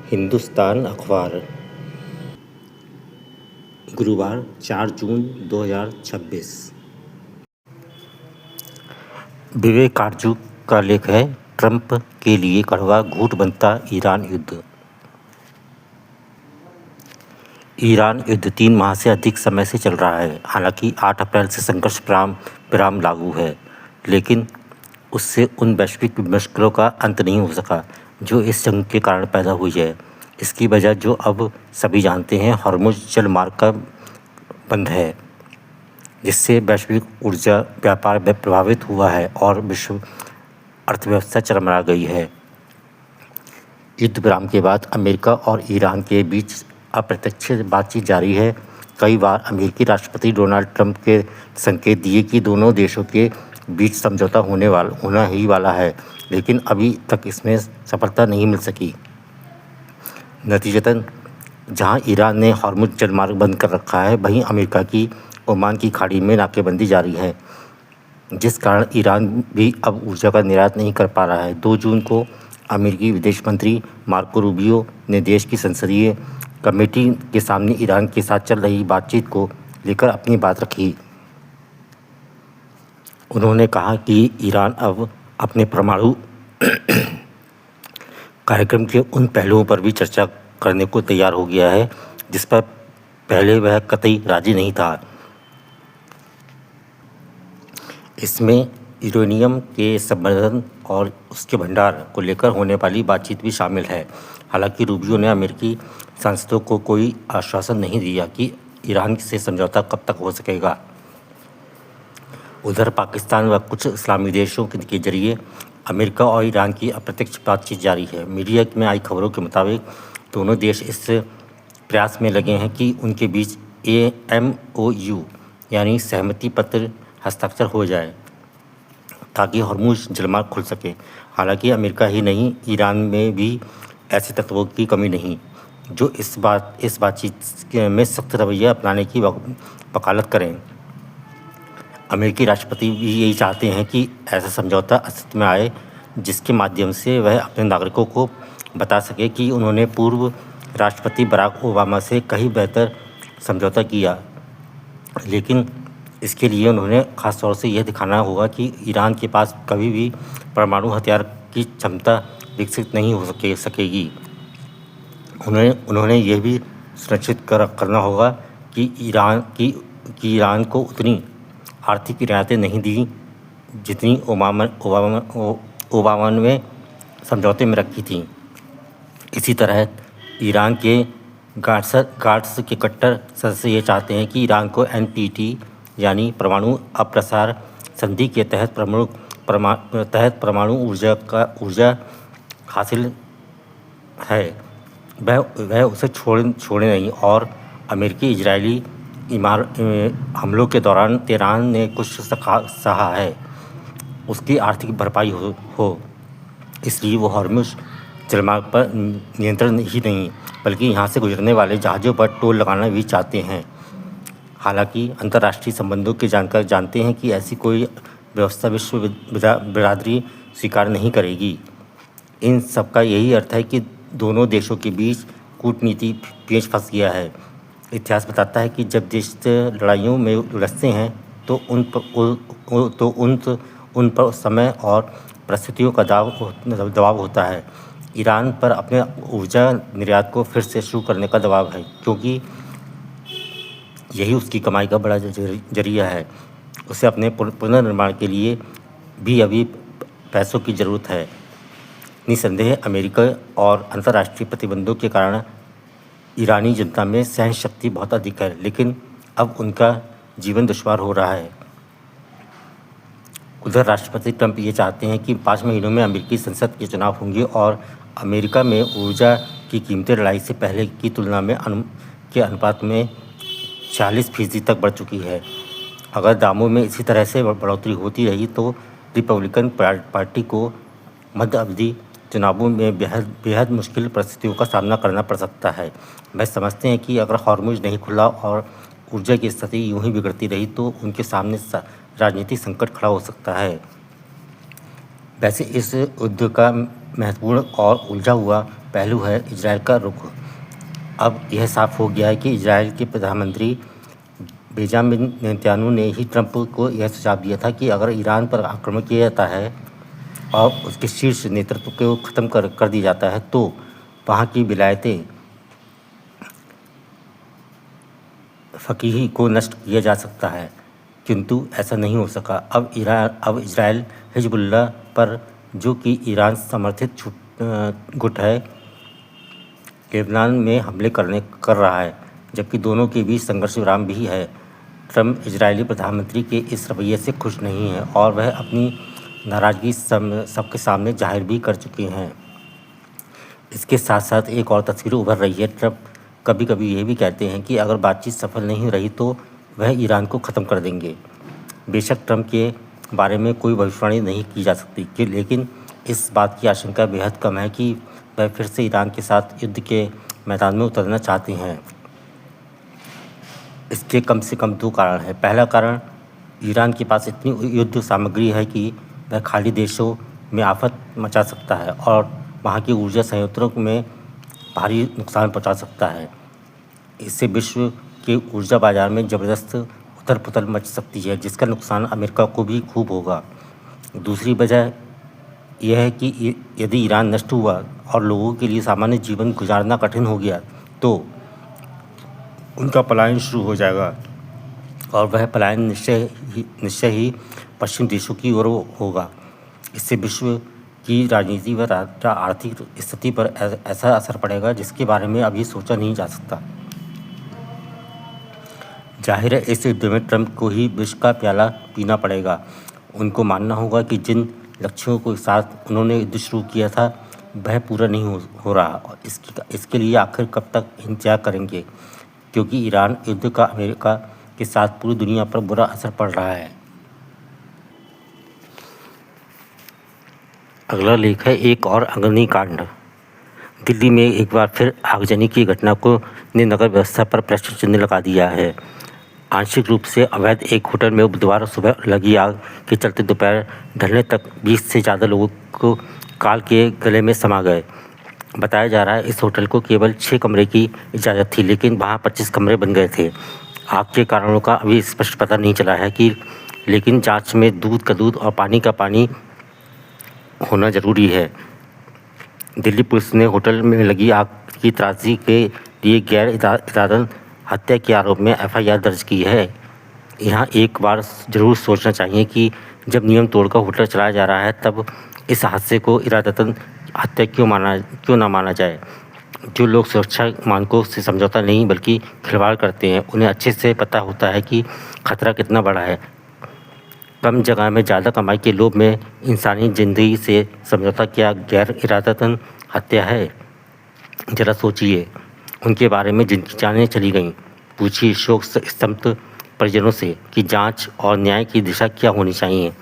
हिंदुस्तान अखबार, गुरुवार 4 जून 2026। विवेक आरजू का लेख है, ट्रंप के लिए कड़वा घूंट बनता ईरान युद्ध। ईरान युद्ध 3 माह से अधिक समय से चल रहा है। हालांकि 8 अप्रैल से संघर्ष विराम लागू है, लेकिन उससे उन वैश्विक मुश्किलों का अंत नहीं हो सका जो इस जंग के कारण पैदा हुई है। इसकी वजह, जो अब सभी जानते हैं, हॉर्मुज़ जलमार्ग का बंद है, जिससे वैश्विक ऊर्जा व्यापार प्रभावित हुआ है और विश्व अर्थव्यवस्था चरमरा गई है। युद्ध विराम के बाद अमेरिका और ईरान के बीच अप्रत्यक्ष बातचीत जारी है। कई बार अमेरिकी राष्ट्रपति डोनाल्ड ट्रंप के संकेत दिए कि दोनों देशों के बीच समझौता होना ही वाला है, लेकिन अभी तक इसमें सफलता नहीं मिल सकी। नतीजतन जहां ईरान ने हॉर्मुज़ जलमार्ग बंद कर रखा है, वहीं अमेरिका की ओमान की खाड़ी में नाकेबंदी जारी है, जिस कारण ईरान भी अब ऊर्जा का निर्यात नहीं कर पा रहा है। 2 जून को अमेरिकी विदेश मंत्री मार्को रूबियो ने देश की संसदीय कमेटी के सामने ईरान के साथ चल रही बातचीत को लेकर अपनी बात रखी। उन्होंने कहा कि ईरान अब अपने परमाणु कार्यक्रम के उन पहलुओं पर भी चर्चा करने को तैयार हो गया है जिस पर पहले वह कतई राजी नहीं था। इसमें यूरेनियम के संवर्धन और उसके भंडार को लेकर होने वाली बातचीत भी शामिल है। हालांकि रूबियो ने अमेरिकी सांसदों को कोई आश्वासन नहीं दिया कि ईरान से समझौता कब तक हो सकेगा। उधर पाकिस्तान व कुछ इस्लामी देशों के जरिए अमेरिका और ईरान की अप्रत्यक्ष बातचीत जारी है। मीडिया में आई खबरों के मुताबिक दोनों देश इस प्रयास में लगे हैं कि उनके बीच MOU यानी सहमति पत्र हस्ताक्षर हो जाए, ताकि हॉर्मुज़ जलमार्ग खुल सके। हालांकि अमेरिका ही नहीं, ईरान में भी ऐसे तत्वों की कमी नहीं जो इस बातचीत में सख्त रवैया अपनाने की वकालत करें। अमेरिकी राष्ट्रपति भी यही चाहते हैं कि ऐसा समझौता अस्तित्व में आए, जिसके माध्यम से वह अपने नागरिकों को बता सके कि उन्होंने पूर्व राष्ट्रपति बराक ओबामा से कहीं बेहतर समझौता किया। लेकिन इसके लिए उन्होंने ख़ास तौर से यह दिखाना होगा कि ईरान के पास कभी भी परमाणु हथियार की क्षमता विकसित नहीं हो सकेगी। उन्होंने यह भी सुनिश्चित करना होगा कि ईरान को उतनी आर्थिक रियायतें नहीं दी जितनी ओबामा ने समझौते में रखी थी। इसी तरह ईरान के गार्ड्स के कट्टर सदस्य ये चाहते हैं कि ईरान को NPT यानी परमाणु अप्रसार संधि के तहत परमाणु ऊर्जा हासिल है, वह उसे छोड़े नहीं। और अमेरिकी इजरायली हमलों के दौरान तेहरान ने कुछ सहा है, उसकी आर्थिक भरपाई हो। इसलिए वो हॉर्मुज़ जलमार्ग पर नियंत्रण ही नहीं, बल्कि यहाँ से गुजरने वाले जहाज़ों पर टोल लगाना भी चाहते हैं। हालांकि अंतर्राष्ट्रीय संबंधों के जानकार जानते हैं कि ऐसी कोई व्यवस्था विश्व बिरादरी स्वीकार नहीं करेगी। इन सब का यही अर्थ है कि दोनों देशों के बीच कूटनीति पेच फंस गया है। इतिहास बताता है कि जब देश लड़ाइयों में उलझते हैं तो उन पर समय और परिस्थितियों का दबाव होता है। ईरान पर अपने ऊर्जा निर्यात को फिर से शुरू करने का दबाव है, क्योंकि यही उसकी कमाई का बड़ा जरिया है। उसे अपने पुनर्निर्माण के लिए भी अभी पैसों की ज़रूरत है। निसंदेह अमेरिका और अंतर्राष्ट्रीय प्रतिबंधों के कारण ईरानी जनता में सहन शक्ति बहुत अधिक है, लेकिन अब उनका जीवन दुश्वार हो रहा है। उधर राष्ट्रपति ट्रंप ये चाहते हैं कि 5 महीनों में अमेरिकी संसद के चुनाव होंगे और अमेरिका में ऊर्जा की कीमतें लड़ाई से पहले की तुलना में के अनुपात में 40% तक बढ़ चुकी है। अगर दामों में इसी तरह से बढ़ोतरी होती रही तो रिपब्लिकन पार्टी को मध्य अवधि चुनावों में बेहद मुश्किल परिस्थितियों का सामना करना पड़ सकता है। वह समझते हैं कि अगर हॉर्मुज़ नहीं खुला और ऊर्जा की स्थिति यूं ही बिगड़ती रही तो उनके सामने राजनीतिक संकट खड़ा हो सकता है। वैसे इस युद्ध का महत्वपूर्ण और उलझा हुआ पहलू है इजराइल का रुख। अब यह साफ हो गया है कि इजराइल के प्रधानमंत्री बेंजामिन नेतन्याहू ने ही ट्रंप को यह सुझाव दिया था कि अगर ईरान पर आक्रमण किया जाता है और उसके शीर्ष नेतृत्व को ख़त्म कर दिया जाता है तो वहाँ की विलायतें फ़कीही को नष्ट किया जा सकता है, किंतु ऐसा नहीं हो सका। अब इजराइल हिजबुल्लाह पर, जो कि ईरान समर्थित गुट है, लेबनान में हमले कर रहा है, जबकि दोनों के बीच संघर्ष विराम भी है। ट्रंप इजरायली प्रधानमंत्री के इस रवैये से खुश नहीं है और वह अपनी नाराज़गी सबके सामने जाहिर भी कर चुके हैं। इसके साथ साथ एक और तस्वीर उभर रही है। ट्रंप कभी कभी ये भी कहते हैं कि अगर बातचीत सफल नहीं रही तो वह ईरान को ख़त्म कर देंगे। बेशक ट्रंप के बारे में कोई भविष्यवाणी नहीं की जा सकती लेकिन इस बात की आशंका बेहद कम है कि वह फिर से ईरान के साथ युद्ध के मैदान में उतरना चाहते हैं। इसके कम से कम 2 कारण हैं। पहला कारण, ईरान के पास इतनी युद्ध सामग्री है कि वह खाड़ी देशों में आफत मचा सकता है और वहाँ की ऊर्जा संयंत्रों में भारी नुकसान पहुँचा सकता है। इससे विश्व के ऊर्जा बाजार में ज़बरदस्त उथल पुथल मच सकती है, जिसका नुकसान अमेरिका को भी खूब होगा। दूसरी वजह यह है कि यदि ईरान नष्ट हुआ और लोगों के लिए सामान्य जीवन गुजारना कठिन हो गया तो उनका पलायन शुरू हो जाएगा और वह पलायन निश्चय ही पश्चिम देशों की ओर होगा। इससे विश्व की राजनीति व आर्थिक स्थिति पर ऐसा असर पड़ेगा जिसके बारे में अभी सोचा नहीं जा सकता। जाहिर है इस युद्ध में ट्रंप को ही विष का प्याला पीना पड़ेगा। उनको मानना होगा कि जिन लक्ष्यों के साथ उन्होंने युद्ध शुरू किया था वह पूरा नहीं हो रहा। इसके लिए आखिर कब तक इंतजार करेंगे, क्योंकि ईरान युद्ध का अमेरिका के साथ पूरी दुनिया पर बुरा असर पड़ रहा है। अगला लेख है एक और अग्निकांड। दिल्ली में एक बार फिर आगजनी की घटना ने नगर व्यवस्था पर प्रश्न चिन्ह लगा दिया है। आंशिक रूप से अवैध एक होटल में बुधवार सुबह लगी आग के चलते दोपहर ढलने तक 20 से ज़्यादा लोगों को काल के गले में समा गए। बताया जा रहा है इस होटल को केवल 6 कमरे की इजाज़त थी, लेकिन वहाँ 25 कमरे बन गए थे। आग के कारणों का अभी स्पष्ट पता नहीं चला है लेकिन जांच में दूध का दूध और पानी का पानी होना ज़रूरी है। दिल्ली पुलिस ने होटल में लगी आग की त्रासदी के लिए गैर इरादतन हत्या के आरोप में FIR दर्ज की है। यहाँ एक बार ज़रूर सोचना चाहिए कि जब नियम तोड़कर होटल चलाया जा रहा है तब इस हादसे को इरादतन हत्या क्यों ना माना जाए। जो लोग सुरक्षा मानकों से समझौता नहीं बल्कि खिलवाड़ करते हैं उन्हें अच्छे से पता होता है कि खतरा कितना बड़ा है। कम जगह में ज़्यादा कमाई के लोभ में इंसानी ज़िंदगी से समझौता क्या गैर इरादतन हत्या है? ज़रा सोचिए उनके बारे में जिनकी जानें चली गईं। पूछिए शोक स्तब्ध परिजनों से कि जांच और न्याय की दिशा क्या होनी चाहिए।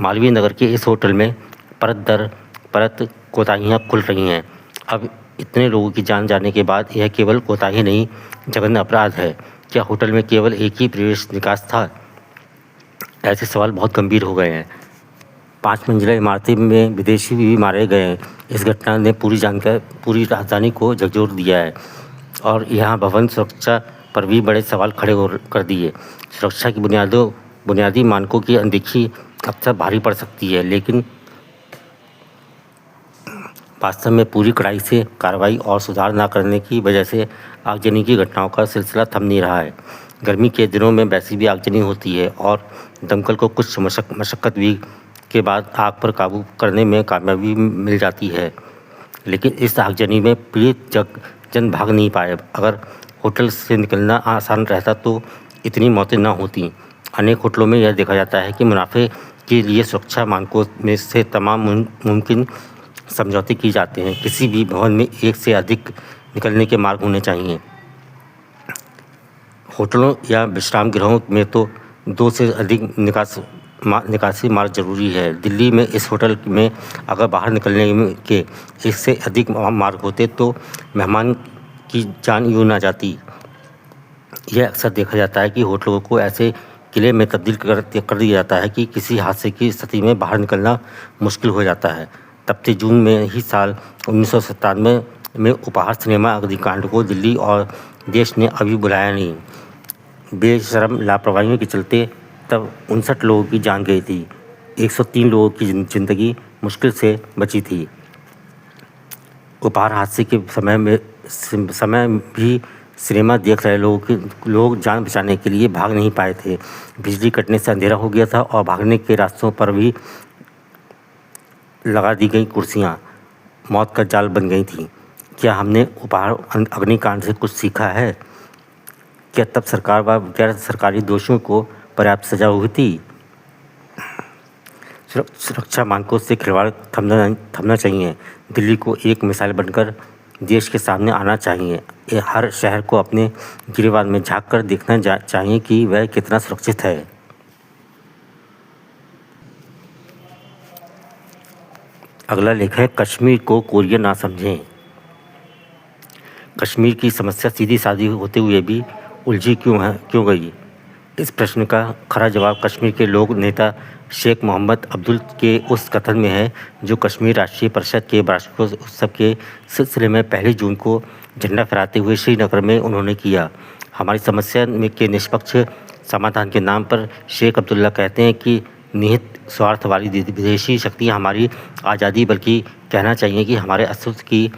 मालवीय नगर के इस होटल में परत दर परत कोताहियाँ खुल रही हैं। अब इतने लोगों की जान जाने के बाद यह केवल कोताही नहीं, जघन्य अपराध है। क्या होटल में केवल एक ही प्रवेश निकास था? ऐसे सवाल बहुत गंभीर हो गए हैं। 5 मंजिला इमारतें में विदेशी भी मारे गए हैं। इस घटना ने पूरी राजधानी को झकझोर दिया है और यहाँ भवन सुरक्षा पर भी बड़े सवाल खड़े कर दिए। सुरक्षा की बुनियादी मानकों की अनदेखी अक्सर भारी पड़ सकती है, लेकिन वास्तव में पूरी कड़ाई से कार्रवाई और सुधार न करने की वजह से आगजनी की घटनाओं का सिलसिला थम नहीं रहा है। गर्मी के दिनों में वैसी भी आगजनी होती है और दमकल को कुछ मशक्क़त भी के बाद आग पर काबू करने में कामयाबी मिल जाती है, लेकिन इस आगजनी में पीड़ित जन भाग नहीं पाए। अगर होटल से निकलना आसान रहता तो इतनी मौतें न होती। अनेक होटलों में यह देखा जाता है कि मुनाफे के लिए सुरक्षा मानकों में से तमाम मुमकिन समझौते किए जाते हैं। किसी भी भवन में एक से अधिक निकलने के मार्ग होने चाहिए। होटलों या विश्राम गृहों में तो 2 से अधिक निकासी मार्ग जरूरी है। दिल्ली में इस होटल में अगर बाहर निकलने के 1 से अधिक मार्ग होते तो मेहमान की जान यूँ ना जाती। यह अक्सर देखा जाता है कि होटलों को ऐसे किले में तब्दील कर दिया जाता है कि किसी हादसे की स्थिति में बाहर निकलना मुश्किल हो जाता है। तब से जून में ही साल 1997 में उपहार सिनेमा अग्निकांड को दिल्ली और देश ने अभी बुलाया नहीं। बेशरम लापरवाहियों के चलते तब 59 लोगों की जान गई थी। 103 लोगों की जिंदगी मुश्किल से बची थी। उपहार हादसे के समय भी सिनेमा देख रहे लोग जान बचाने के लिए भाग नहीं पाए थे। बिजली कटने से अंधेरा हो गया था और भागने के रास्तों पर भी लगा दी गई कुर्सियां मौत का जाल बन गई थीं। क्या हमने उपहार अग्निकांड से कुछ सीखा है? क्या तब सरकार व गैर सरकारी दोषियों को पर्याप्त सजा हुई थी? सुरक्षा मानकों से खिलवाड़ थमना चाहिए। दिल्ली को एक मिसाल बनकर देश के सामने आना चाहिए। हर शहर को अपने गिरेबान में झांक कर देखना चाहिए कि वह कितना सुरक्षित है। अगला लेख है, कश्मीर को कोरिया ना समझें। कश्मीर की समस्या सीधी सादी होते हुए भी उलझी क्यों गई? इस प्रश्न का खरा जवाब कश्मीर के लोक नेता शेख मोहम्मद अब्दुल के उस कथन में है जो कश्मीर राष्ट्रीय परिषद के वार्षिकोत्सव के सिलसिले में 1 जून को झंडा फहराते हुए श्रीनगर में उन्होंने किया। हमारी समस्या के निष्पक्ष समाधान के नाम पर शेख अब्दुल्ला कहते हैं कि निहित स्वार्थ वाली विदेशी शक्तियाँ हमारी आज़ादी बल्कि कहना चाहिए कि हमारे अस्तित्व की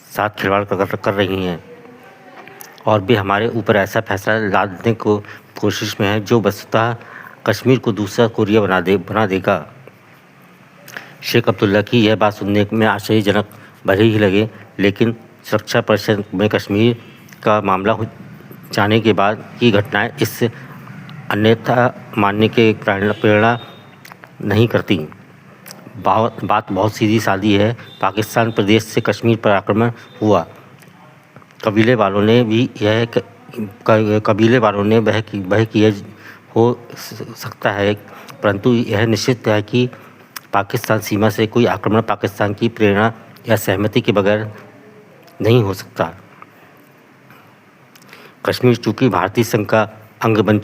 साथ खिलवाड़ कर रही हैं और वे हमारे ऊपर ऐसा फैसला लादने को कोशिश में है जो वस्तुतः कश्मीर को दूसरा कोरिया बना देगा। शेख अब्दुल्ला की यह बात सुनने में आश्चर्यजनक भले ही लगे, लेकिन सुरक्षा परिषद में कश्मीर का मामला जाने के बाद की घटनाएं इस अन्यथा मानने के प्रेरणा नहीं करती। बात बहुत सीधी सादी है। पाकिस्तान प्रदेश से कश्मीर पर आक्रमण हुआ। कबीले वालों ने वह किया हो सकता है, परंतु यह निश्चित है कि पाकिस्तान सीमा से कोई आक्रमण पाकिस्तान की प्रेरणा या सहमति के बगैर नहीं हो सकता। कश्मीर चूँकि भारतीय संघ का अंग बन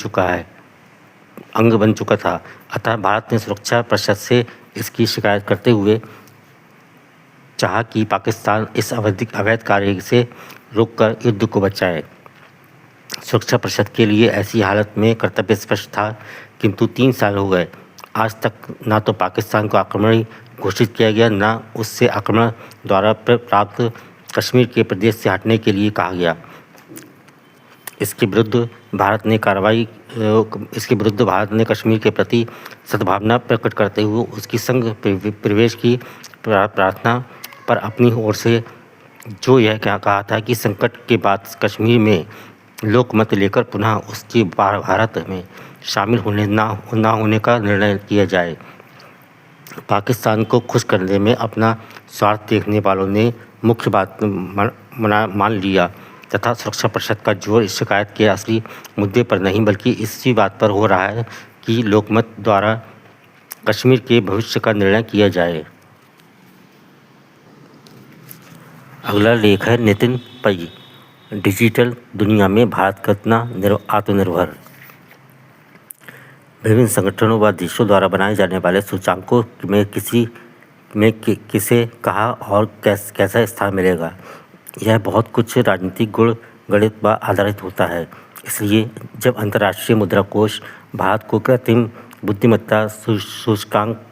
चुका था, अतः भारत ने सुरक्षा परिषद से इसकी शिकायत करते हुए चाहा कि पाकिस्तान इस अवैध कार्य से रोककर युद्ध को बचाए। सुरक्षा परिषद के लिए ऐसी हालत में कर्तव्य स्पष्ट था, किंतु 3 साल हो गए। आज तक ना तो पाकिस्तान को आक्रमण घोषित किया गया, ना उससे आक्रमण द्वारा प्राप्त कश्मीर के प्रदेश से हटने के लिए कहा गया। इसके विरुद्ध भारत ने कश्मीर के प्रति सद्भावना प्रकट करते हुए उसकी संघ प्रवेश की प्रार्थना पर अपनी ओर से जो यह कहा था कि संकट के बाद कश्मीर में लोकमत लेकर पुनः उसके भारत में शामिल होने ना होने का निर्णय किया जाए। पाकिस्तान को खुश करने में अपना स्वार्थ देखने वालों ने मुख्य बात मान लिया तथा सुरक्षा परिषद का जोर इस शिकायत के असली मुद्दे पर नहीं बल्कि इसी बात पर हो रहा है कि लोकमत द्वारा कश्मीर के भविष्य का निर्णय किया जाए। अगला लेख है, नितिन पै, डिजिटल दुनिया में भारत कितना आत्मनिर्भर। विभिन्न संगठनों व देशों द्वारा बनाए जाने वाले सूचकांकों में किसे कहाँ और कैसा स्थान मिलेगा, यह बहुत कुछ राजनीतिक गुण गणित पर आधारित होता है। इसलिए जब अंतर्राष्ट्रीय मुद्रा कोष भारत को कृत्रिम बुद्धिमत्ता सूचकांक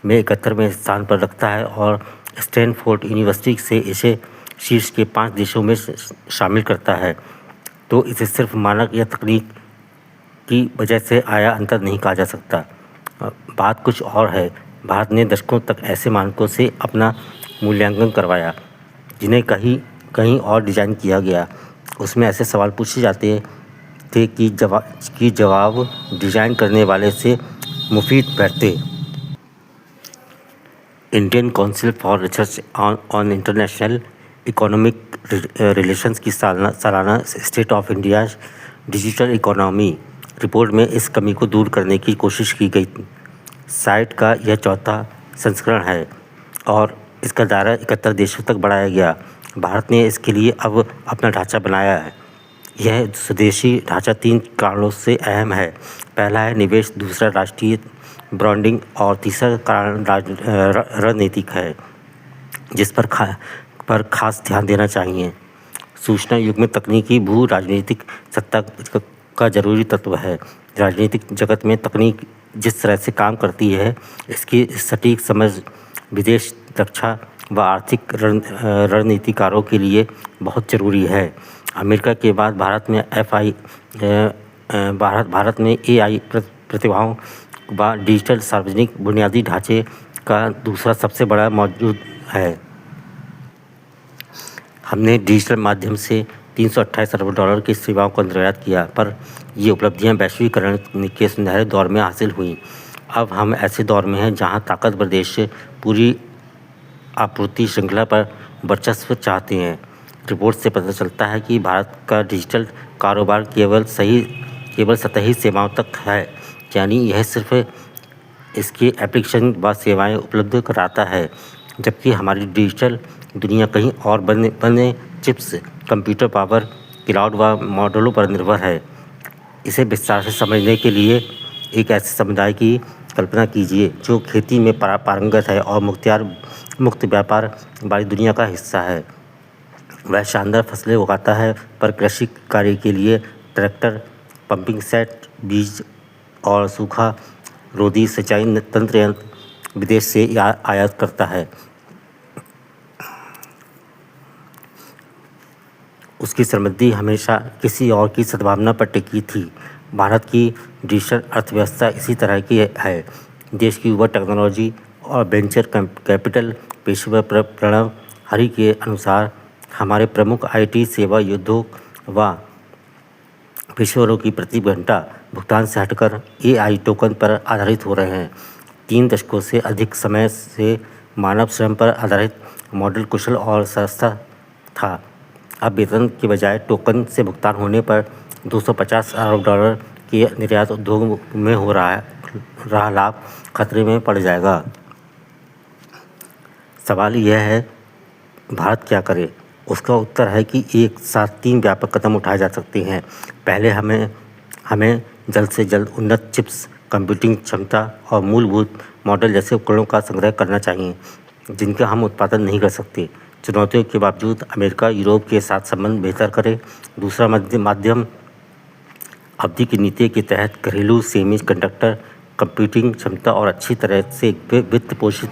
में 71वें स्थान पर रखता है और स्टैनफोर्ड यूनिवर्सिटी से इसे शीर्ष के 5 देशों में शामिल करता है, तो इसे सिर्फ मानक या तकनीक की वजह से आया अंतर नहीं कहा जा सकता। बात कुछ और है। भारत ने दशकों तक ऐसे मानकों से अपना मूल्यांकन करवाया जिन्हें कहीं और डिज़ाइन किया गया। उसमें ऐसे सवाल पूछे जाते थे कि जवाब डिज़ाइन करने वाले से मुफीद बैठते। Indian council for research on international economic relations की सालाना state of India digital economy report में इस कमी को दूर करने की कोशिश की गई। साइट का यह 4था संस्करण है और इसका दायरा 71 देशों तक बढ़ाया गया। भारत ने इसके लिए अब अपना ढांचा बनाया है। यह स्वदेशी ढांचा 3 कारणों से अहम है। पहला है निवेश, दूसरा राष्ट्रीय ब्रांडिंग और तीसरा कारण रणनीतिक है, जिस पर पर खास ध्यान देना चाहिए। सूचना युग में तकनीकी भू राजनीतिक सत्ता का जरूरी तत्व है। राजनीतिक जगत में तकनीक जिस तरह से काम करती है, इसकी सटीक समझ विदेश रक्षा व आर्थिक रणनीतिकारों के लिए बहुत ज़रूरी है। अमेरिका के बाद भारत में AI प्रतिभाओं व डिजिटल सार्वजनिक बुनियादी ढांचे का दूसरा सबसे बड़ा मौजूद है। हमने डिजिटल माध्यम से $328 अरब की सेवाओं को निर्यात किया, पर ये उपलब्धियां वैश्वीकरण के सुनहरे दौर में हासिल हुई। अब हम ऐसे दौर में हैं जहां ताकतवर देश पूरी आपूर्ति श्रृंखला पर वर्चस्व चाहते हैं। रिपोर्ट से पता चलता है कि भारत का डिजिटल कारोबार केवल सतही सेवाओं तक है, यानी यह सिर्फ इसके एप्लीकेशन व सेवाएं उपलब्ध कराता है, जबकि हमारी डिजिटल दुनिया कहीं और बने चिप्स, कंप्यूटर पावर, क्लाउड व मॉडलों पर निर्भर है। इसे विस्तार से समझने के लिए एक ऐसे समुदाय की कल्पना कीजिए जो खेती में पारंगत है और मुक्त व्यापार वाली दुनिया का हिस्सा है। वह शानदार फसलें उगाता है, पर कृषि कार्य के लिए ट्रैक्टर, पंपिंग सेट, बीज और सूखा रोधी सिंचाई तंत्र विदेश से आयात करता है। उसकी समृद्धि हमेशा किसी और की सद्भावना पर टिकी थी। भारत की डिजिटल अर्थव्यवस्था इसी तरह की है। देश की युवा टेक्नोलॉजी और वेंचर कैपिटल पेशेवर प्रणव हरि के अनुसार हमारे प्रमुख IT सेवा उद्योग व पेशेवरों की प्रति घंटा भुगतान से हटकर AI टोकन पर आधारित हो रहे हैं। 3 दशकों से अधिक समय से मानव श्रम पर आधारित मॉडल कुशल और सस्ता था। अब वेतन के बजाय टोकन से भुगतान होने पर $250 अरब के निर्यात उद्योग में हो रहा लाभ खतरे में पड़ जाएगा। सवाल यह है, भारत क्या करे? उसका उत्तर है कि एक साथ 3 व्यापक कदम उठाए जा सकते हैं। पहले हमें जल्द से जल्द उन्नत चिप्स, कंप्यूटिंग क्षमता और मूलभूत मॉडल जैसे उपकरणों का संग्रह करना चाहिए, जिनका हम उत्पादन नहीं कर सकते। चुनौतियों के बावजूद अमेरिका यूरोप के साथ संबंध बेहतर करे। दूसरा माध्यम अवधि की नीति के तहत घरेलू सेमीकंडक्टर कंप्यूटिंग क्षमता और अच्छी तरह से वित्त पोषित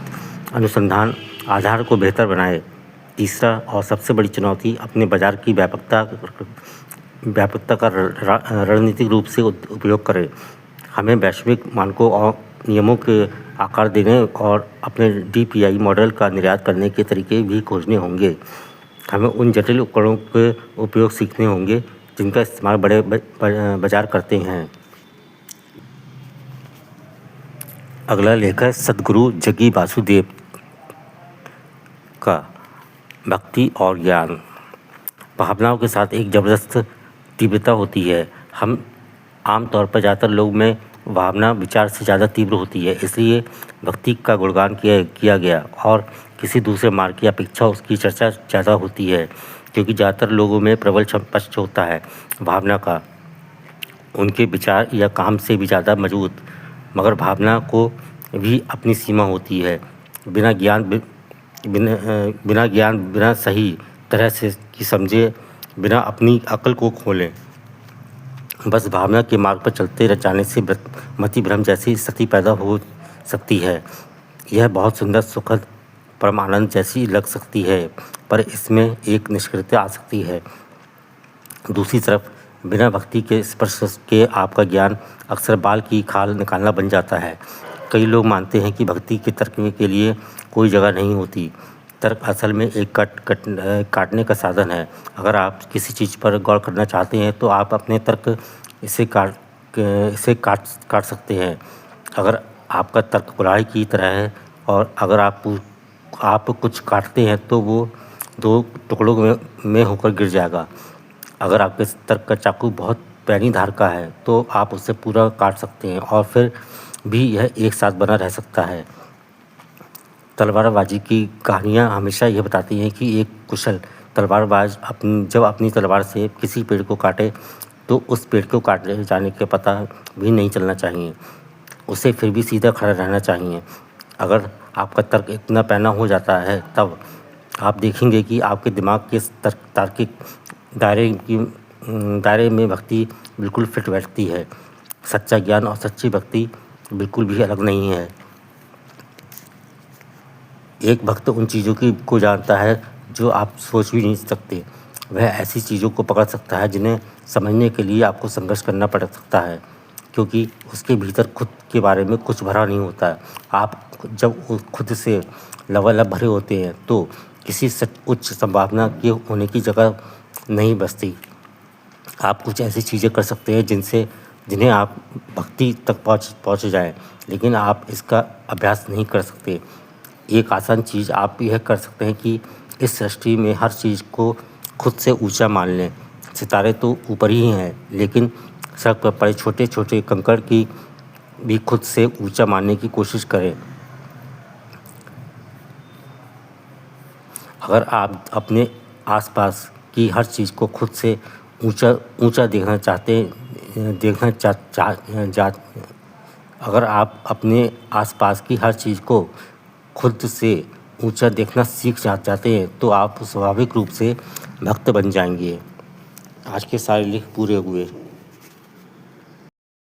अनुसंधान आधार को बेहतर बनाए। तीसरा और सबसे बड़ी चुनौती अपने बाजार की व्यापकता का रणनीतिक रूप से उपयोग करें। हमें वैश्विक मानकों और नियमों के आकार देने और अपने DPI मॉडल का निर्यात करने के तरीके भी खोजने होंगे। हमें उन जटिल उपकरणों के उपयोग सीखने होंगे जिनका इस्तेमाल बड़े बाजार करते हैं। अगला लेख है सद्गुरु जग्गी वासुदेव का भक्ति और ज्ञान। भावनाओं के साथ एक ज़बरदस्त तीव्रता होती है। हम आमतौर पर ज़्यादातर लोग में भावना विचार से ज़्यादा तीव्र होती है, इसलिए भक्ति का गुणगान किया गया और किसी दूसरे मार्ग की अपेक्षा उसकी चर्चा ज़्यादा होती है, क्योंकि ज़्यादातर लोगों में प्रबल पक्ष होता है भावना का, उनके विचार या काम से भी ज़्यादा मजबूत। मगर भावना को भी अपनी सीमा होती है। बिना ज्ञान बिना सही तरह से की समझे, बिना अपनी अक्ल को खोलें, बस भावना के मार्ग पर चलते जाने से मति भ्रम जैसी स्थिति पैदा हो सकती है। यह बहुत सुंदर, सुखद, परम आनंद जैसी लग सकती है, पर इसमें एक निष्क्रियता आ सकती है। दूसरी तरफ बिना भक्ति के स्पर्श के आपका ज्ञान अक्सर बाल की खाल निकालना बन जाता है। कई लोग मानते हैं कि भक्ति के तर्क के लिए कोई जगह नहीं होती। तर्क असल में एक काटने का साधन है। अगर आप किसी चीज़ पर गौर करना चाहते हैं तो आप अपने तर्क इसे काट सकते हैं। अगर आपका तर्क कुल्हाड़ी की तरह है और अगर आप कुछ काटते हैं तो वो 2 टुकड़ों में होकर गिर जाएगा। अगर आपके तर्क का चाकू बहुत पैनी धार का है तो आप उसे पूरा काट सकते हैं और फिर भी यह एक साथ बना रह सकता है। तलवारबाजी की कहानियाँ हमेशा यह बताती हैं कि एक कुशल तलवारबाज जब अपनी तलवार से किसी पेड़ को काटे तो उस पेड़ को काटे जाने का पता भी नहीं चलना चाहिए, उसे फिर भी सीधा खड़ा रहना चाहिए। अगर आपका तर्क इतना पैना हो जाता है तब आप देखेंगे कि आपके दिमाग के तार्किक दायरे में भक्ति बिल्कुल फिट बैठती है। सच्चा ज्ञान और सच्ची भक्ति बिल्कुल भी अलग नहीं है। एक भक्त उन चीज़ों को जानता है जो आप सोच भी नहीं सकते। वह ऐसी चीज़ों को पकड़ सकता है जिन्हें समझने के लिए आपको संघर्ष करना पड़ सकता है, क्योंकि उसके भीतर खुद के बारे में कुछ भरा नहीं होता है। आप जब खुद से लबालब भरे होते हैं तो किसी उच्च संभावना के होने की जगह नहीं बचती। आप कुछ ऐसी चीज़ें कर सकते हैं जिन्हें आप भक्ति तक पहुँच जाएं, लेकिन आप इसका अभ्यास नहीं कर सकते। एक आसान चीज़ आप यह कर सकते हैं कि इस सृष्टि में हर चीज़ को खुद से ऊंचा मान लें। सितारे तो ऊपर ही हैं, लेकिन सड़क पर पड़े छोटे छोटे कंकड़ की भी खुद से ऊंचा मानने की कोशिश करें। अगर आप अपने आसपास की हर चीज़ को खुद से ऊंचा अगर आप अपने आसपास की हर चीज़ को खुद से ऊंचा देखना सीख जाते हैं तो आप स्वाभाविक रूप से भक्त बन जाएंगे। आज के सारे लेख पूरे हुए।